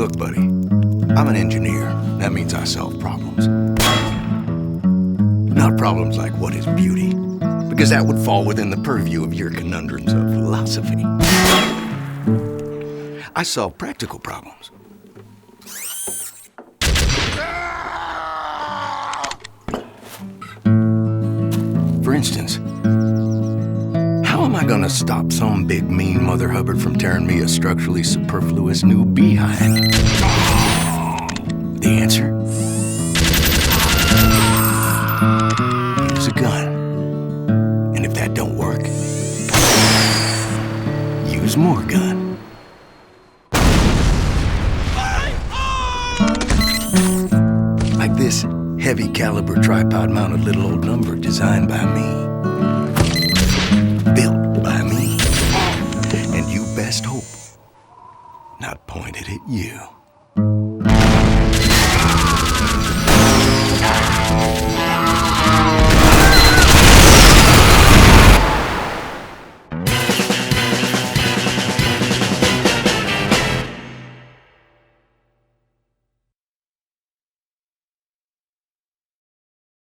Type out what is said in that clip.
Look, buddy, I'm an engineer. That means I solve problems. Not problems like what is beauty, because that would fall within the purview of your conundrums of philosophy. I solve practical problems. For instance, how am I gonna stop some big mean Mother Hubbard from tearing me a structurally superfluous new behind? The answer? Use a gun. And if that don't work, use more gun. Like this heavy caliber tripod mounted little old number designed by me. Built by me. And you best hope not pointed at you.